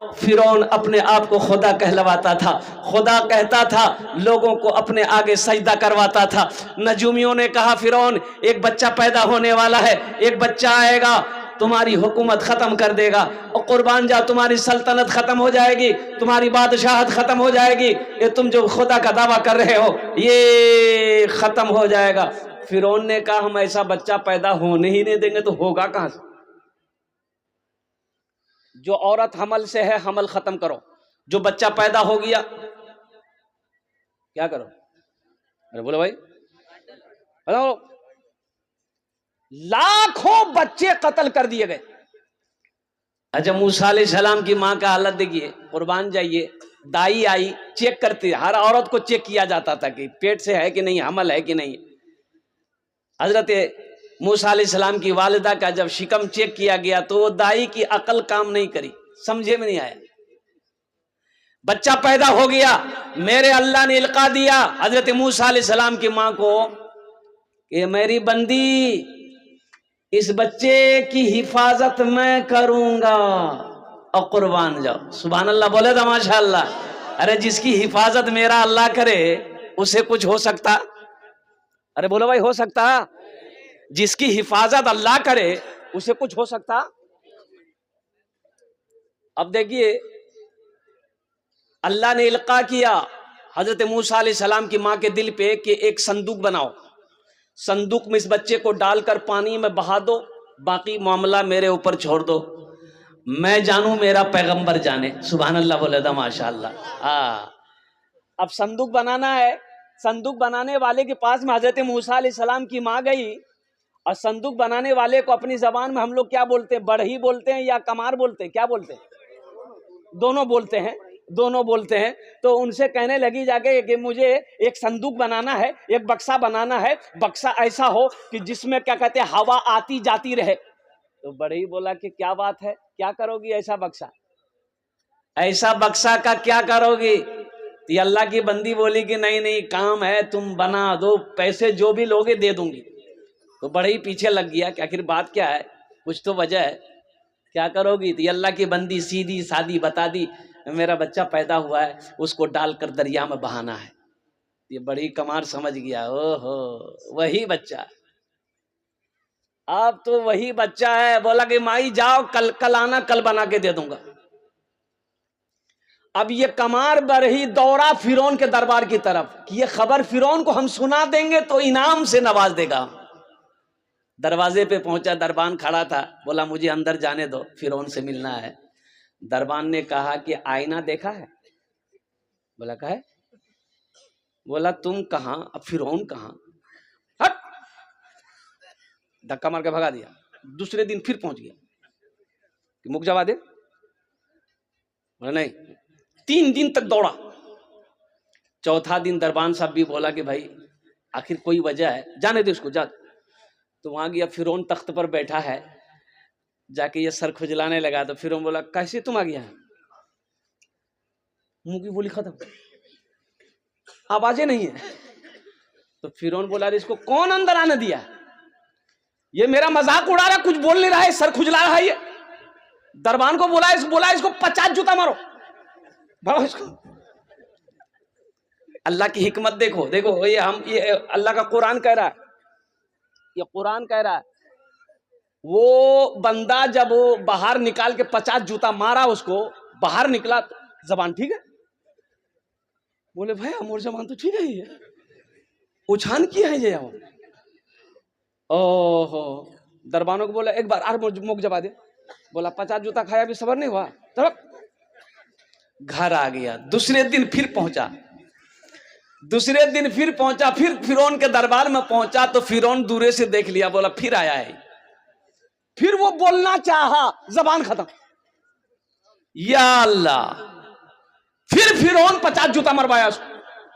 फिरौन अपने आप को खुदा कहलवाता था, खुदा कहता था, लोगों को अपने आगे सजदा करवाता था। नजूमियों ने कहा फिरौन एक बच्चा पैदा होने वाला है, एक बच्चा आएगा तुम्हारी हुकूमत खत्म कर देगा, और कुर्बान जा तुम्हारी सल्तनत खत्म हो जाएगी, तुम्हारी बादशाहत खत्म हो जाएगी, ये तुम जो खुदा का दावा कर रहे हो ये खत्म हो जाएगा। फिरौन ने कहा हम ऐसा बच्चा पैदा होने ही नहीं देंगे, तो होगा कहां से? जो औरत हमल से है हमल खत्म करो, जो बच्चा पैदा हो गया क्या करो? अरे बोलो भाई, हेलो, लाखों बच्चे कत्ल कर दिए गए। अच्छा मूसा अलैहिस्सलाम की मां का हालत देखिए, कुर्बान जाइए, दाई आई चेक करती, हर औरत को चेक किया जाता था कि पेट से है कि नहीं, हमल है कि नहीं। हजरत मूसा अलैहिस्सलाम की वालिदा का जब शिकम चेक किया गया तो वो दाई की अकल काम नहीं करी, समझे में नहीं आया। बच्चा पैदा हो गया, मेरे अल्लाह ने इल्का दिया हजरत मूसा अलैहिस्सलाम की मां को कि मेरी बंदी इस बच्चे की हिफाजत मैं करूंगा, और कुर्बान जाओ। सुभान अल्लाह बोले तो माशाअल्लाह। अरे जिसकी हिफाजत मेरा अल्लाह करे उसे कुछ हो सकता? अरे बोलो भाई, हो सकता? जिसकी हिफाजत अल्लाह करे उसे कुछ हो सकता? अब देखिए, अल्लाह ने इल्का किया हजरत मूसा अलैहिस्सलाम की मां के दिल पे कि एक संदूक बनाओ, संदूक में इस बच्चे को डालकर पानी में बहा दो, बाकी मामला मेरे ऊपर छोड़ दो, मैं जानू मेरा पैगंबर जाने। सुभान अल्लाह बोले था माशाअल्लाह। हाँ, अब संदूक बनाना है, संदूक बनाने वाले के पास में हजरत मूसा अलैहिस्सलाम की मां गई, और संदूक बनाने वाले को अपनी जबान में हम लोग क्या बोलते हैं, बढ़ही बोलते हैं या कमार बोलते हैं, क्या बोलते हैं? दोनों बोलते हैं, दोनों बोलते हैं। तो उनसे कहने लगी जाके कि मुझे एक संदूक बनाना है, एक बक्सा बनाना है, बक्सा ऐसा हो कि जिसमें क्या कहते हैं हवा आती जाती रहे। तो बढ़ही बोला कि क्या बात है, क्या करोगी ऐसा बक्सा? ऐसा बक्सा का क्या करोगी? तो अल्लाह की बंदी बोली कि नहीं नहीं, काम है, तुम बना दो, पैसे जो भी लोगे दे दूंगी। तो बड़े ही पीछे लग गया कि आखिर बात क्या है, कुछ तो वजह है, क्या करोगी? तो अल्लाह की बंदी सीधी सादी बता दी, मेरा बच्चा पैदा हुआ है, उसको डालकर दरिया में बहाना है। ये बड़ी कमार समझ गया, ओहो वही बच्चा, अब तो वही बच्चा है। बोला कि माई जाओ, कल आना, कल बना के दे दूंगा। अब ये कमार बरही दौड़ा फिरौन के दरबार की तरफ कि ये खबर फिरौन को हम सुना देंगे तो इनाम से नवाज देगा। दरवाजे पे पहुंचा, दरबान खड़ा था, बोला मुझे अंदर जाने दो, फिरौन से मिलना है। दरबान ने कहा कि आईना देखा है? बोला कहा है। बोला तुम कहां, अब फिरौन कहां? हट, धक्का मार के भगा दिया। दूसरे दिन फिर पहुंच गया कि मुख जवा दे। बोला नहीं, 3 दिन तक दौड़ा। चौथा दिन दरबान साहब भी बोला कि भाई आखिर कोई वजह है, जाने दे उसको, जा। तो वहां गया, फिरौन तख्त पर बैठा है, जाके ये सर खुजलाने लगा। तो फिरौन बोला कैसे तुम आ गया? मुंह की बोली खत्म, आवाजें नहीं है। तो फिरौन बोला इसको कौन अंदर आने दिया? ये मेरा मजाक उड़ा रहा, कुछ बोल नहीं रहा है, सर खुजला रहा है ये। दरबान को बोला इसको 50 जूता मारो, भागो इसको। अल्लाह की हिकमत देखो, देखो ये अल्लाह का कुरान कह रहा है, ये कुरान कह रहा है। वो बंदा जब वो बाहर निकाल के 50 जूता मारा, उसको बाहर निकला, जबान ठीक है? बोले भाई अमोर जबान तो ठीक है, ये उछान किया है ये। ओहो, दरबानों को बोला एक बार और मुख जबा दे। बोला 50 जूता खाया भी सबर नहीं हुआ, तब घर आ गया। दूसरे दिन फिर पहुंचा, दूसरे दिन फिर पहुंचा, फिर फिरौन के दरबार में पहुंचा। तो फिरौन दूरे से देख लिया, बोला फिर आया है। फिर वो बोलना चाहा, जबान खत्म। या अल्लाह, फिर फिरौन 50 जूता मरवाया उसको,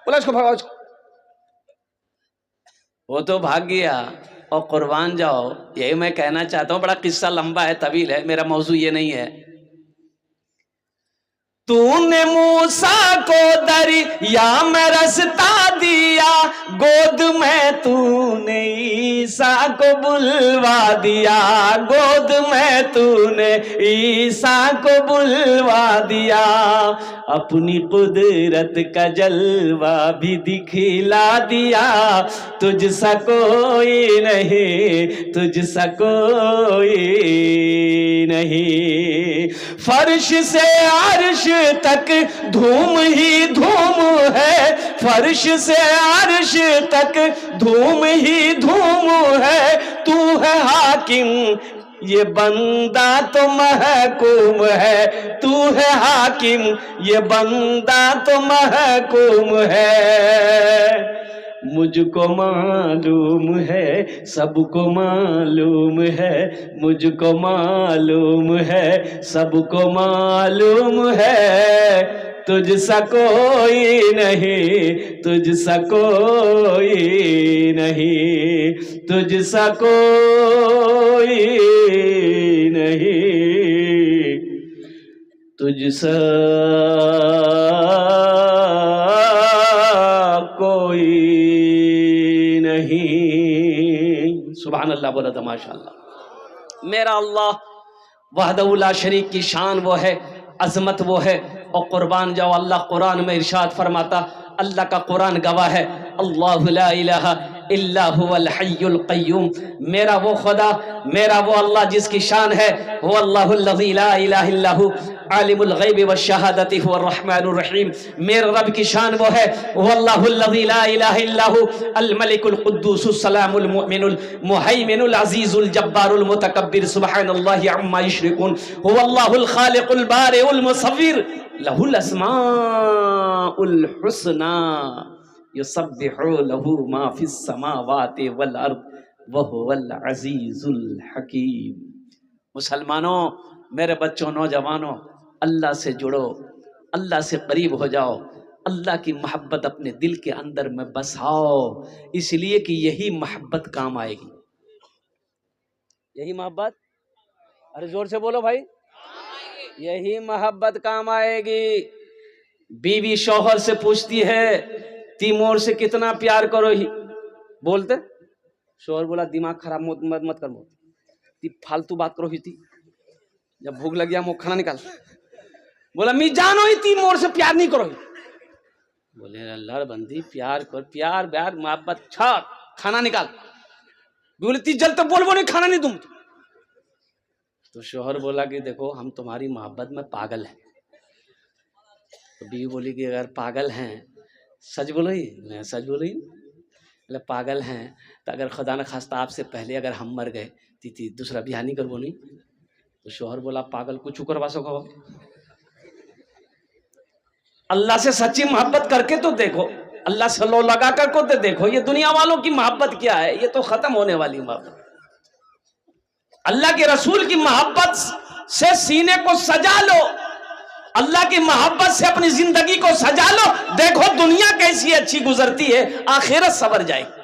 बोला इसको भगाओ इसको। वो तो भाग गया। और कुर्बान जाओ, यही मैं कहना चाहता हूं, बड़ा किस्सा लंबा है, तवील है, मेरा मौजू ये नहीं है। तूने मूसा को दरिया में रास्ता दिया, गोद में तूने ईसा को बुलवा दिया, गोद में तूने ईसा को बुलवा दिया। अपनी कुदरत का जलवा भी दिखला दिया, तुझसा कोई नहीं, तुझसा कोई नहीं। फर्श से अर्श तक धूम ही धूम है, फर्श से अर्श तक धूम ही धूम है। तू है हाकिम, ये बंदा तो महकूम है, तू है हाकिम, ये बंदा तो महकूम है। मुझको मालूम है, सबको मालूम है, मुझको मालूम है, सबको मालूम है। तुझसा कोई नहीं, तुझसा कोई नहीं, तुझसा कोई नहीं, तुझसा कोई नहीं। सुभान अल्लाह बोला था माशाअल्लाह। मेरा अल्लाह वहदहु ला शरीक की शान वो है, अजमत वो है। और कुर्बान जाओ, अल्लाह कुरान में इरशाद फरमाता, अल्लाह का कुरान गवाह है, अल्लाहु ला इलाहा इल्ला हुवल हय्युल क़य्यूम। मेरा वो खुदा, मेरा वो अल्लाह जिसकी शान है, वो अल्लाहुल्लज़ी ला इलाहा इल्ला हु आलिमुल ग़ैबि वश्शहादति हुवर रहमानुर रहीम। मेरे रब की शान वो है, वो अल्लाहुल्लज़ी ला इलाहा इल्ला हु अल मलिकुल कुद्दूसुस सलामुल मुमिनुल मुहैमिनुल अज़ीज़ुल जब्बारुल मुतकब्बिर सुब्हानल्लाहि अम्मा युश्रिकून। हुवल्लाहुल खालिकुल बारिउल मुसव्विर लहुल अस्माउल हुस्ना युसब्बिहु लहू मा फिस समावाति वल अर्द वहुवल अज़ीज़ुल हकीम। मुसलमानों, मेरे बच्चों, नौजवानों, अल्लाह से जुड़ो, अल्लाह से करीब हो जाओ, अल्लाह की मोहब्बत अपने दिल के अंदर में बसाओ, इसलिए कि यही मोहब्बत काम आएगी। यही मोहब्बत, अरे जोर से बोलो भाई, यही मोहब्बत काम आएगी। बीवी शौहर से पूछती है, तीमोर से कितना प्यार करो ही, बोलते शौहर बोला दिमाग खराब मत कर, फालतू बात करो ही थी, जब भूख लग गया मुँह खाना निकाल। बोला मी जानो ही तीमोर से प्यार नहीं करो ही। बोले अल्लाह बंदी प्यार कर, प्यार ब्यार मोहब्बत छा, खाना निकाल। बोले ती जल तो बोल नहीं, खाना नहीं तुम। तो शौहर बोला कि देखो हम तुम्हारी मोहब्बत में पागल हैं। तो बीवी बोली कि अगर पागल हैं, सच बोलो ही, मैं सच बोलो ही, मतलब पागल हैं तो अगर खुदा न खास्ता आपसे पहले अगर हम मर गए ती दूसरा बियाह नहीं करबो नहीं। तो शौहर बोला पागल कुछ करवा सको, अल्लाह से सच्ची मोहब्बत करके तो देखो, अल्लाह से लो लगा कर को तो देखो, ये दुनिया वालों की मोहब्बत क्या है, ये तो खत्म होने वाली मोहब्बत। अल्लाह के रसूल की मोहब्बत से सीने को सजा लो, अल्लाह की मोहब्बत से अपनी जिंदगी को सजा लो, देखो दुनिया कैसी अच्छी गुजरती है, आखिरत सवर जाएगी।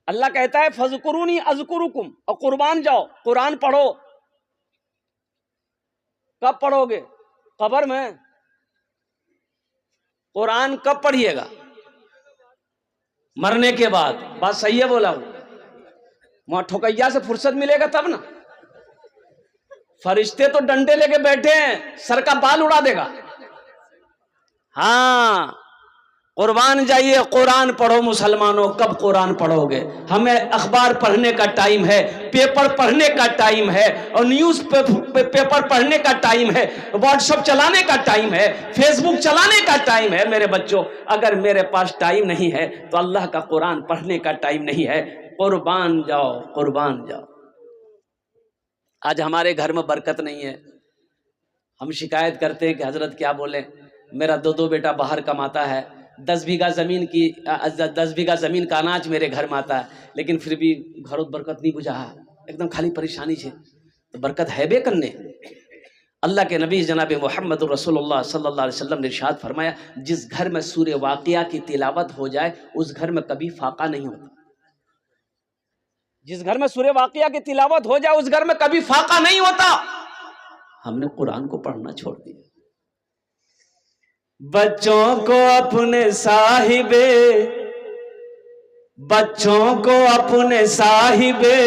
अल्लाह कहता है फज़कुरूनी अज़कुरुकुम, और कुर्बान जाओ, कुरान पढ़ो। कब पढ़ोगे? कब्र में। कुरान कब पढ़िएगा? मरने के बाद। बात सही है बोला हूं, वहां ठोकैया से फुर्सत मिलेगा तब ना। फरिश्ते तो डंडे लेके बैठे हैं, सर का बाल उड़ा देगा। हाँ, कुर्बान जाइए, कुरान पढ़ो मुसलमानों। कब कुरान पढ़ोगे? हमें अखबार पढ़ने का टाइम है, पेपर पढ़ने का टाइम है, और न्यूज़ पेपर पढ़ने का टाइम है, व्हाट्सएप चलाने का टाइम है, फेसबुक चलाने का टाइम है। मेरे बच्चों, अगर मेरे पास टाइम नहीं है तो अल्लाह का कुरान पढ़ने का टाइम नहीं है। कुर्बान जाओ, कुर्बान जाओ। आज हमारे घर में बरकत नहीं है, हम शिकायत करते हैं कि हजरत क्या बोले, मेरा दो बेटा बाहर कमाता है, 10 बीघा ज़मीन की 10 बीघा ज़मीन का अनाज मेरे घर में आता है, लेकिन फिर भी घरों बरकत नहीं बुझा, एकदम खाली परेशानी है। तो बरकत है बे करने। अल्लाह के नबी जनाब मोहम्मद रसूलुल्लाह सल्लल्लाहु अलैहि वसल्लम ने इरशाद फरमाया, जिस घर में सूरे वाक़िया की तिलावत हो जाए उस घर में कभी फाका नहीं होता। जिस घर में सूरे वाक़िया की तिलावत हो जाए उस घर में कभी फाका नहीं होता। हमने कुरान को पढ़ना छोड़ दिया। बच्चों को अपने साहिबे, बच्चों को अपने साहिबे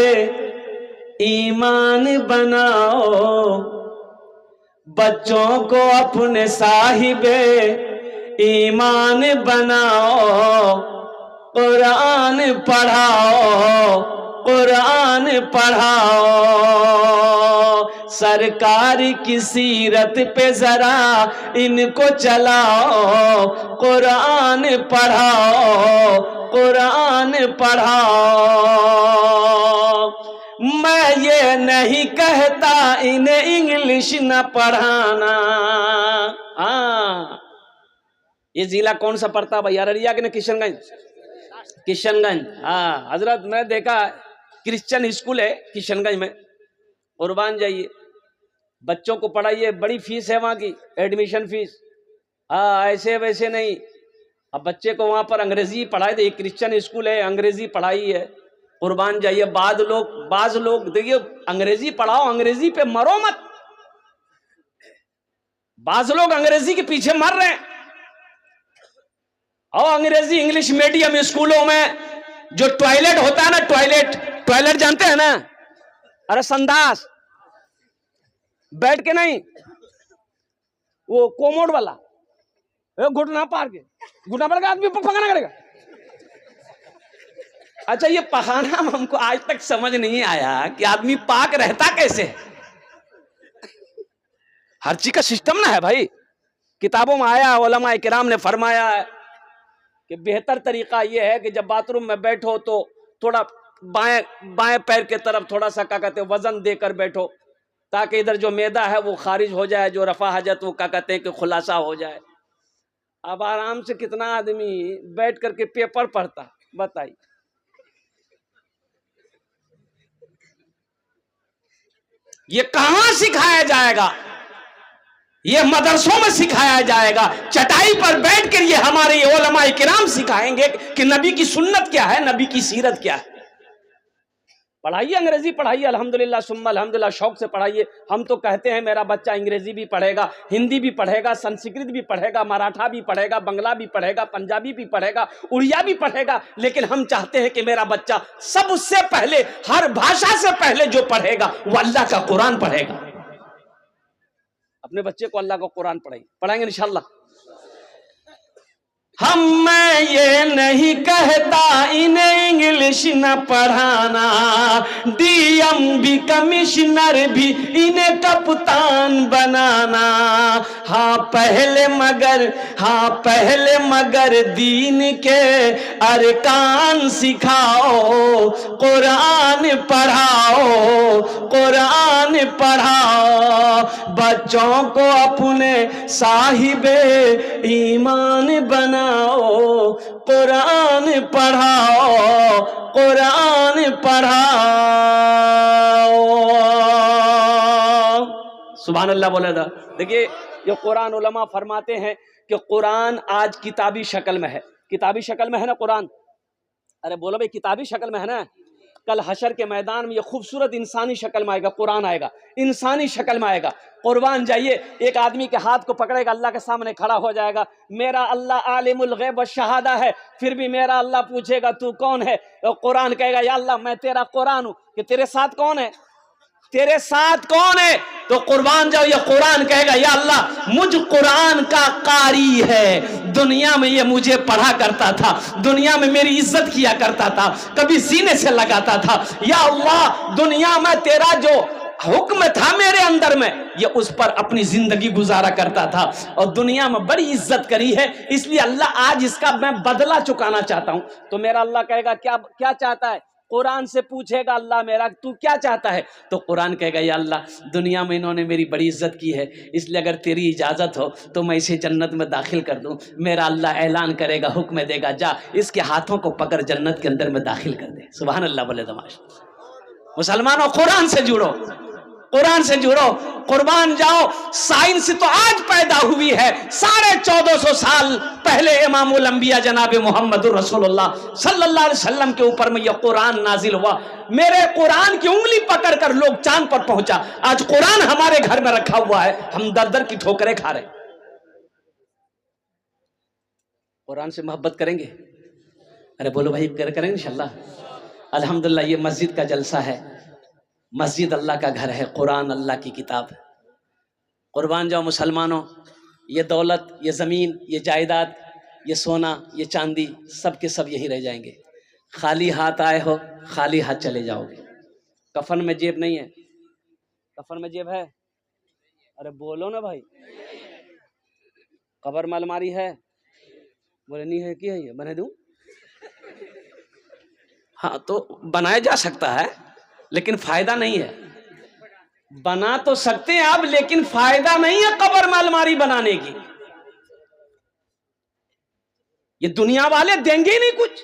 ईमान बनाओ, बच्चों को अपने साहिबे ईमान बनाओ, कुरान पढ़ाओ, कुरान पढ़ाओ। सरकार की सीरत पे जरा इनको चलाओ, कुरान पढ़ाओ, कुरान पढ़ाओ। मैं ये नहीं कहता इन्हें इंग्लिश न पढ़ाना। हाँ, ये जिला कौन सा पड़ता भाई, अररिया के ना किशनगंज? किशनगंज। हाँ हजरत, मैं देखा क्रिश्चियन स्कूल है किशनगंज में, कुर्बान जाइए, बच्चों को पढ़ाइए, बड़ी फीस है वहाँ की, एडमिशन फीस। हाँ ऐसे वैसे नहीं, अब बच्चे को वहाँ पर अंग्रेजी पढ़ाई दे, क्रिश्चियन स्कूल है, अंग्रेजी पढ़ाई है, कुर्बान जाइए। बाज लोग देखिए, अंग्रेजी पढ़ाओ, अंग्रेजी पे मरो मत। बाज लोग अंग्रेजी के पीछे मर रहे हैं। और अंग्रेजी इंग्लिश मीडियम स्कूलों में जो टॉयलेट होता है ना, टॉयलेट जानते हैं ना, अरे संडास बैठ के नहीं, वो कोमोड वाला, घुटना पार के आदमी पखाना करेगा। अच्छा, ये पखाना हमको आज तक समझ नहीं आया कि आदमी पाक रहता कैसे। हर चीज का सिस्टम ना है भाई, किताबों में आया, उलमा किराम ने फरमाया है कि बेहतर तरीका यह है कि जब बाथरूम में बैठो तो थोड़ा बाएं पैर के तरफ थोड़ा सा क्या कहते हैं वजन देकर बैठो, ताकि इधर जो मैदा है वो खारिज हो जाए, जो रफा हजत वो क्या कहते हैं कि खुलासा हो जाए। अब आराम से कितना आदमी बैठ करके पेपर पढ़ता, बताइए। ये कहां सिखाया जाएगा? ये मदरसों में सिखाया जाएगा। चटाई पर बैठ कर ये हमारे ये उलमा किराम सिखाएंगे कि नबी की सुन्नत क्या है, नबी की सीरत क्या है। पढ़ाइए, अंग्रेजी पढ़ाइए, अल्हम्दुलिल्लाह सुम्मा अल्हम्दुलिल्लाह, शौक से पढ़ाइए। हम तो कहते हैं मेरा बच्चा अंग्रेजी भी पढ़ेगा, हिंदी भी पढ़ेगा, संस्कृत भी पढ़ेगा, मराठा भी पढ़ेगा, बंगला भी पढ़ेगा, पंजाबी भी पढ़ेगा, उड़िया भी पढ़ेगा। लेकिन हम चाहते हैं कि मेरा बच्चा सबसे पहले, हर भाषा से पहले जो पढ़ेगा वो अल्लाह का कुरान पढ़ेगा। अपने बच्चे को अल्लाह का कुरान पढ़ाएंगे इंशाअल्लाह। मैं ये नहीं कहता इन्हें इंग्लिश न पढ़ाना, डीएम भी कमिश्नर भी इन्हें कप्तान बनाना। हाँ पहले मगर दीन के अरकान सिखाओ, कुरान पढ़ाओ, कुरान पढ़ाओ। बच्चों को अपने साहिबे ईमान बनाओ, कुरान पढ़ाओ, कुरान पढ़ाओ। सुभान अल्लाह बोला था। देखिए, ये कुरान उलमा फरमाते हैं कि कुरान आज किताबी शक्ल में है। किताबी शक्ल में है ना कुरान? अरे बोलो भाई, किताबी शक्ल में है ना। कल हशर के मैदान में ये खूबसूरत इंसानी शक्ल में आएगा, कुरान आएगा, इंसानी शक्ल में आएगा। कुर्बान जाइए, एक आदमी के हाथ को पकड़ेगा, अल्लाह के सामने खड़ा हो जाएगा। मेरा अल्लाह आलिमुल गैब व शहादा है, फिर भी मेरा अल्लाह पूछेगा तू कौन है? और कुरान कहेगा या अल्लाह मैं तेरा कुरान हूं। कि तेरे साथ कौन है? तेरे साथ कौन है? तो कुर्बान जाओ, ये कुरान कहेगा या अल्लाह मुझ कुरान का कारी है, दुनिया में ये मुझे पढ़ा करता था, दुनिया में मेरी इज्जत किया करता था, कभी सीने से लगाता था। या अल्लाह दुनिया में तेरा जो हुक्म था मेरे अंदर में, ये उस पर अपनी जिंदगी गुजारा करता था और दुनिया में बड़ी इज्जत करी है, इसलिए अल्लाह आज इसका मैं बदला चुकाना चाहता हूं। तो मेरा अल्लाह कहेगा क्या क्या चाहता है? कुरान से पूछेगा अल्लाह मेरा तू क्या चाहता है? तो कुरान कहेगा या अल्लाह दुनिया में इन्होंने मेरी बड़ी इज्जत की है, इसलिए अगर तेरी इजाज़त हो तो मैं इसे जन्नत में दाखिल कर दूं। मेरा अल्लाह ऐलान करेगा, हुक्म देगा, जा इसके हाथों को पकड़ जन्नत के अंदर में दाखिल कर दे। सुभान अल्लाह बोले दमाश। मुसलमानों, कुरान से जुड़ो। कुरान से जुड़ो, कुर्बान जाओ। साइंस तो आज पैदा हुई है, 1450 साल पहले इमामुल अंबिया जनाब मोहम्मद रसूलुल्लाह सल्लल्लाहु अलैहि वसल्लम के ऊपर में यह कुरान नाजिल हुआ। मेरे कुरान की उंगली पकड़कर लोग चांद पर पहुंचा। आज कुरान हमारे घर में रखा हुआ है, हम दर दर की ठोकरें खा रहे। कुरान से मोहब्बत करेंगे? अरे बोलो भाई, करेंगे इंशाल्लाह। अल्हम्दुलिल्लाह ये मस्जिद का जलसा है। मस्जिद अल्लाह का घर है, कुरान अल्लाह की किताब। कुर्बान जाओ मुसलमानों, ये दौलत, ये ज़मीन, ये जायदाद, ये सोना, ये चांदी, सब के सब यही रह जाएंगे। खाली हाथ आए हो, खाली हाथ चले जाओगे। कफन में जेब नहीं है? कफन में जेब है? अरे बोलो ना भाई। कब्र में अलमारी है? बोले नहीं है, क्या है, बना दूं? हाँ तो बनाया जा सकता है, लेकिन फायदा नहीं है। बना तो सकते हैं आप, लेकिन फायदा नहीं है कब्र में अलमारी बनाने की। ये दुनिया वाले देंगे ही नहीं कुछ।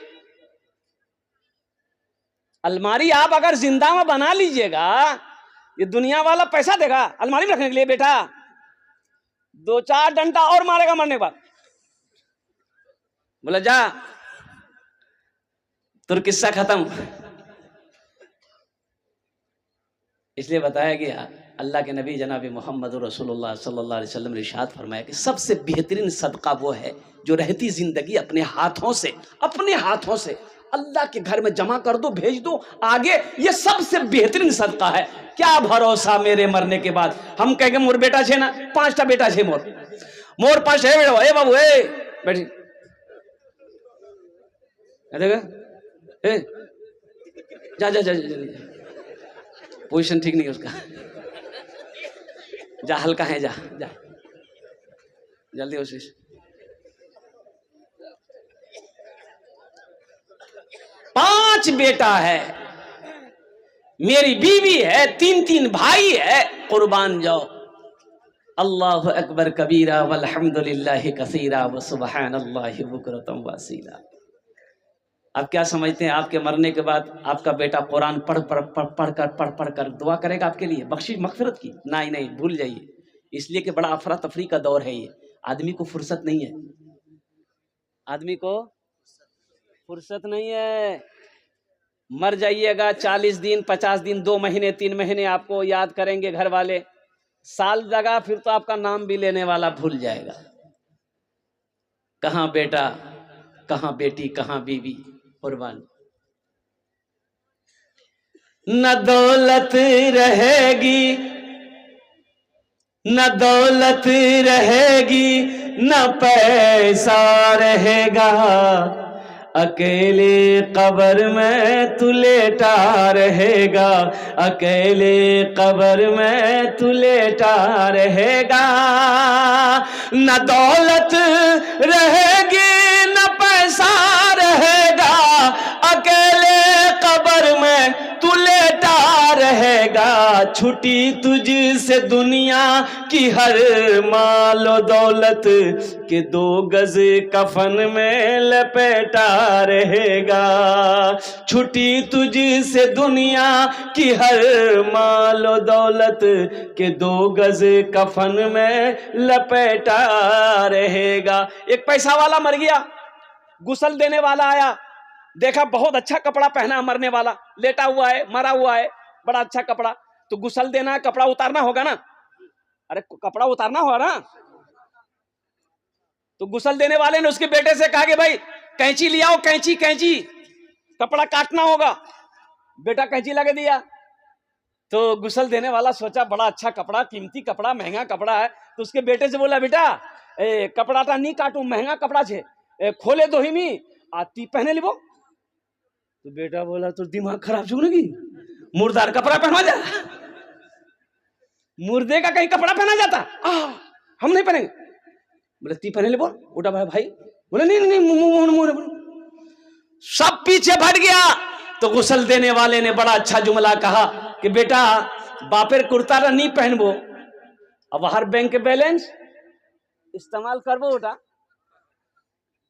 अलमारी आप अगर जिंदा में बना लीजिएगा, ये दुनिया वाला पैसा देगा अलमारी में रखने के लिए? बेटा 2-4 डंडा और मारेगा मरने के बाद। बोला जा, तुर किस्सा खत्म। इसलिए बताया गया, अल्लाह के नबी जनाब मोहम्मद रसूलुल्लाह सल्लल्लाहु अलैहि वसल्लम ने इरशाद फरमाया कि सबसे बेहतरीन सदका वो है जो रहती जिंदगी अपने हाथों से अल्लाह के घर में जमा कर दो, भेज दो आगे। ये सबसे बेहतरीन सदका है। क्या भरोसा मेरे मरने के बाद हम कहेंगे मोर बेटा छे ना, 5टा बेटा छे मोर 5 है बेटा, ए बाबू ए बैठी जा जा जा, जा। पोजीशन ठीक नहीं है उसका, जा हल्का है, जा जा जल्दी कोशिश। पांच बेटा है, मेरी बीवी है, 3 भाई है। कुर्बान जाओ। अल्लाहु अकबर कबीरा वल्हम्दुलिल्लाहि कसीरा व सुबहानल्लाहि बुकरतम वसीला। आप क्या समझते हैं, आपके मरने के बाद आपका बेटा कुरान पढ़ कर दुआ करेगा आपके लिए बख्शिश मगफिरत की? नहीं, भूल जाइए। इसलिए कि बड़ा अफरा तफरी का दौर है ये। आदमी को फुर्सत नहीं है, आदमी को फुर्सत नहीं है। मर जाइएगा, 40 दिन 50 दिन 2 महीने 3 महीने आपको याद करेंगे घर वाले। साल लगा फिर तो आपका नाम भी लेने वाला भूल जाएगा। कहाँ बेटा, कहाँ बेटी, कहाँ बीवी। कुर्बान। न दौलत रहेगी, न दौलत रहेगी, न पैसा रहेगा, अकेले कब्र में तू लेटा रहेगा, अकेले कब्र में तू लेटा रहेगा। न दौलत रहेगी, न पैसा रहेगा, अकेले कब्र में तू लेटा रहेगा। छुटी तुझसे दुनिया की हर मालो दौलत के 2 गज कफन में लपेटा रहेगा। छुटी तुझसे दुनिया की हर मालो दौलत के 2 गज कफन में लपेटा रहेगा। एक पैसा वाला मर गया, गुस्ल देने वाला आया, देखा बहुत अच्छा कपड़ा पहना मरने वाला, लेटा हुआ है, मरा हुआ है, बड़ा अच्छा कपड़ा। तो गुस्ल देना है, कपड़ा उतारना होगा ना। अरे कपड़ा उतारना होगा ना। तो गुस्ल देने वाले ने उसके बेटे से कहा कि भाई कैंची ले आओ, कैंची कपड़ा काटना होगा। बेटा कैंची लगा दिया। तो गुस्ल देने वाला सोचा बड़ा अच्छा कपड़ा, कीमती कपड़ा, महंगा कपड़ा है। तो उसके बेटे से बोला बेटा कपड़ा टा नहीं काटू, महंगा कपड़ा छे, खोले दो ही मी आती पहने लिबो। तो बेटा बोला तो दिमाग खराब छूनेगी, मुर्दार कपड़ा पहना जा, मुर्दे का कहीं कपड़ा पहना जाता, हम नहीं पहनेंगे। बोले ती पहने ले बोल, उठा भाई। बोले नहीं, सब पीछे भट गया। तो गुस्ल देने वाले ने बड़ा अच्छा जुमला कहा कि बेटा बापेर कुर्ता नहीं पहनबो, अब हर बैंक के बैलेंस इस्तेमाल करबो। उठा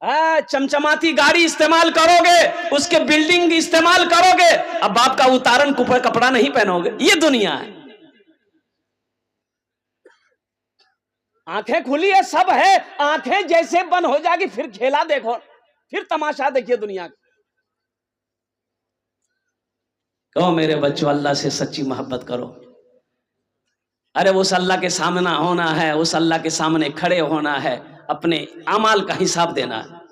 चमचमाती गाड़ी इस्तेमाल करोगे, उसके बिल्डिंग इस्तेमाल करोगे, अब बाप का उतारन कुपर कपड़ा नहीं पहनोगे। ये दुनिया है। आंखें खुली है, सब है, आंखें जैसे बंद हो जाएगी फिर खेला देखो, फिर तमाशा देखिए दुनिया का। कहो मेरे बच्चों, अल्लाह से सच्ची मोहब्बत करो। अरे उस अल्लाह के सामने होना है, उस अल्लाह के सामने खड़े होना है, अपने अमाल का हिसाब देना है।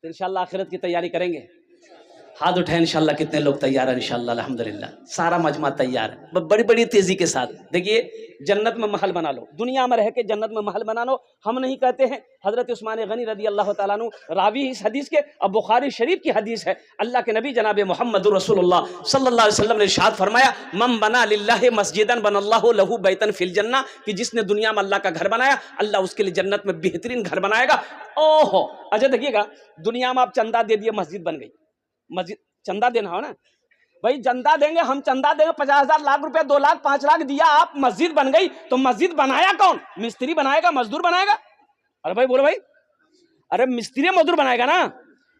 तो इंशाअल्लाह आखिरत की तैयारी करेंगे। हाथ उठाए इंशाल्लाह। कितने लोग तैयार हैं? इंशाल्लाह अल्हम्दुलिल्लाह सारा मजमा तैयार है, बड़ी बड़ी तेजी के साथ। देखिए, जन्नत में महल बना लो, दुनिया में रह के जन्नत में महल बना लो। हम नहीं कहते हैं, हजरत उस्मान गनी रदी अल्लाह तआला अन्हु रावी इस हदीस के, अब बुखारी शरीफ की हदीस है। अल्लाह के नबी जनाब मोहम्मद रसूलुल्लाह सल्लल्लाहु अलैहि वसल्लम ने इरशाद फरमाया, मम बना लिल्लाहि मस्जिदन बनल्लाहु लहू बैतन फिल जन्नह, कि जिसने दुनिया में अल्लाह का घर बनाया, अल्लाह उसके लिए जन्नत में बेहतरीन घर बनाएगा। ओहो, अच्छा देखिएगा, दुनिया में आप चंदा दे दिए, मस्जिद बन गई। मस्जिद चंदा देना हो ना भाई, चंदा देंगे, हम चंदा देंगे 50,000 लाख रुपए, 2 लाख 5 लाख दिया, आप मस्जिद बन गई। तो मस्जिद बनाया कौन? मिस्त्री बनाएगा, मजदूर बनाएगा? अरे भाई बोलो भाई, अरे मिस्त्री मजदूर बनाएगा ना।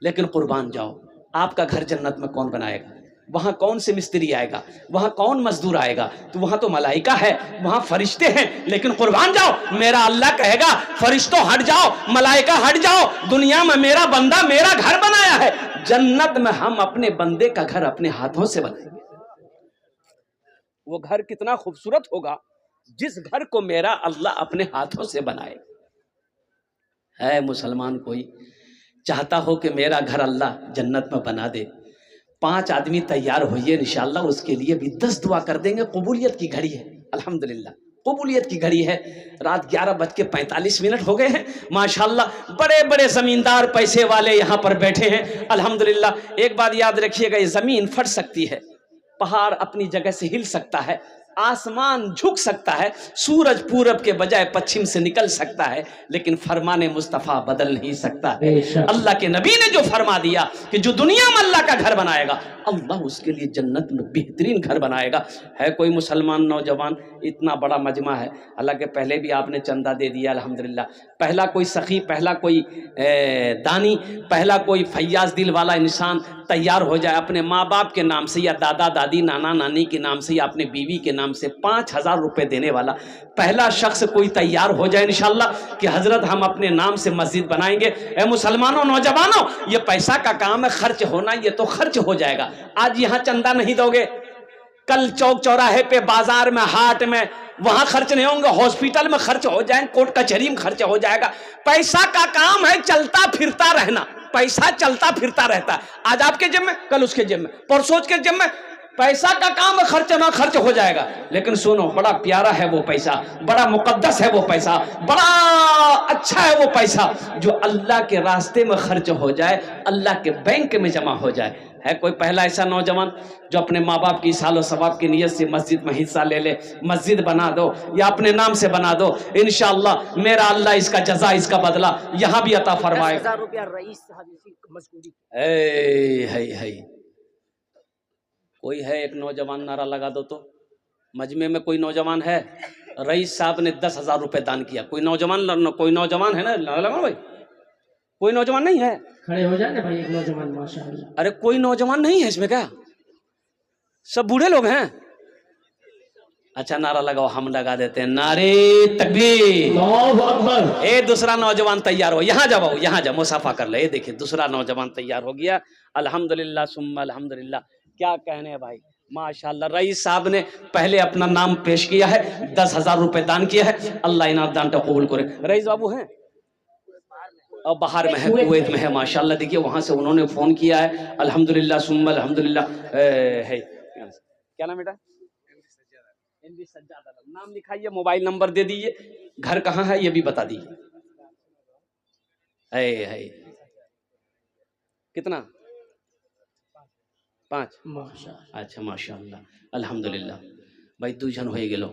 लेकिन कुर्बान जाओ, आपका घर जन्नत में कौन बनाएगा? वहां कौन से मिस्त्री आएगा? वहां कौन मजदूर आएगा? तो वहां तो मलाइका है, वहां फरिश्ते हैं। लेकिन कुर्बान जाओ, मेरा अल्लाह कहेगा फरिश्तों हट जाओ, मलाइका हट जाओ, दुनिया में मेरा बंदा मेरा घर बनाया है, जन्नत में हम अपने बंदे का घर अपने हाथों से बनाएंगे। वो घर कितना खूबसूरत होगा जिस घर को मेरा अल्लाह अपने हाथों से बनाए। है मुसलमान कोई चाहता हो कि मेरा घर अल्लाह जन्नत में बना दे? 5 आदमी तैयार होइए, इंशाअल्लाह उसके लिए भी 10 दुआ कर देंगे। कबूलियत की घड़ी है, अल्हम्दुलिल्लाह कबूलियत की घड़ी है। रात 11:45 हो गए हैं, माशाअल्लाह बड़े बड़े जमींदार पैसे वाले यहाँ पर बैठे हैं, अल्हम्दुलिल्लाह। एक बात याद रखिएगा, ये जमीन फट सकती है, पहाड़ अपनी जगह से हिल सकता है, आसमान झुक सकता है, सूरज पूरब के बजाय पश्चिम से निकल सकता है, लेकिन फरमाने मुस्तफ़ा बदल नहीं सकता है। अल्लाह के नबी ने जो फरमा दिया कि जो दुनिया में अल्लाह का घर बनाएगा, अल्लाह उसके लिए जन्नत में बेहतरीन घर बनाएगा। है कोई मुसलमान नौजवान? इतना बड़ा मजमा है, हालांकि पहले भी आपने चंदा दे दिया अल्हम्दुलिल्लाह। पहला कोई सखी, पहला कोई दानी, पहला कोई फैयाज दिल वाला इंसान तैयार हो जाए, अपने माँ बाप के नाम से या दादा दादी नाना नानी के नाम से या अपने बीवी के नाम से 5,000 रुपए देने वाला पहला शख्स कोई तैयार हो जाए इंशाल्लाह कि हजरत हम अपने नाम से मस्जिद बनाएंगे। ए मुसलमानों, नौजवानों, ये पैसा का काम है, खर्च होना ये तो खर्च हो जाएगा। आज यहाँ चंदा नहीं दोगे, कल चौक चौराहे पे, बाजार में, हाट में, वहां खर्च नहीं होंगे, हॉस्पिटल में खर्च हो जाएंगे, कोर्ट कचहरी में खर्च हो जाएगा। पैसा का काम है चलता फिरता रहना, पैसा चलता फिरता रहता है, आज आपके जेब में, कल उसके जेब में, परसों के जेब में। पैसा का काम है खर्च ना खर्च हो जाएगा। लेकिन सुनो, बड़ा प्यारा है वो पैसा, बड़ा मुकद्दस है वो पैसा, बड़ा अच्छा है वो पैसा जो अल्लाह के रास्ते में खर्च हो जाए, अल्लाह के बैंक में जमा हो जाए। है कोई पहला ऐसा नौजवान जो अपने माँ बाप की सालो सवाब की नियत से मस्जिद में हिस्सा ले ले? मस्जिद बना दो या अपने नाम से बना दो, इंशाअल्लाह मेरा अल्लाह इसका जजा, इसका बदला यहाँ भी अता फरमाए। 10,000 रुपया रईस साहब की मजबूरी। है कोई है? एक नौजवान नारा लगा दो तो। मजमे में कोई नौजवान है? रईस साहब ने 10,000 रुपए दान किया। कोई नौजवान है ना? लगा भाई, कोई नौजवान नहीं है? खड़े हो जाए ना भाई, एक नौजवान माशाअल्लाह। अरे कोई नौजवान नहीं है इसमें क्या? सब बूढ़े लोग हैं? अच्छा नारा लगाओ, हम लगा देते हैं, नारे तकबीर, अल्लाहु अकबर। ए दूसरा नौजवान तैयार हो, यहाँ जाओ, यहाँ जा, मुसाफा कर ले। देखिए दूसरा नौजवान तैयार हो गया, अल्हम्दुलिल्लाह सुम्मा अल्हम्दुलिल्लाह। क्या कहने भाई, माशाअल्लाह। रईस साहब ने पहले अपना नाम पेश किया है, 10,000 रुपए दान किया है, अल्लाह इनाम दान को कबूल करे। रईस बाबू हैं और बाहर में है, कुवैत में है, माशाअल्लाह। देखिए वहां से उन्होंने फोन किया है, अल्हम्दुलिल्लाह सुम्मा अल्हम्दुलिल्लाह। है क्या नाम बेटा? एमडी सज्जाद आलम। नाम लिखाइए, मोबाइल नंबर दे दीजिए, घर कहाँ है ये भी बता दीजिए। है कितना? 5? माशाअल्लाह। अच्छा माशाअल्लाह, अल्हम्दुलिल्लाह। भाई 2 जन हो गेलो।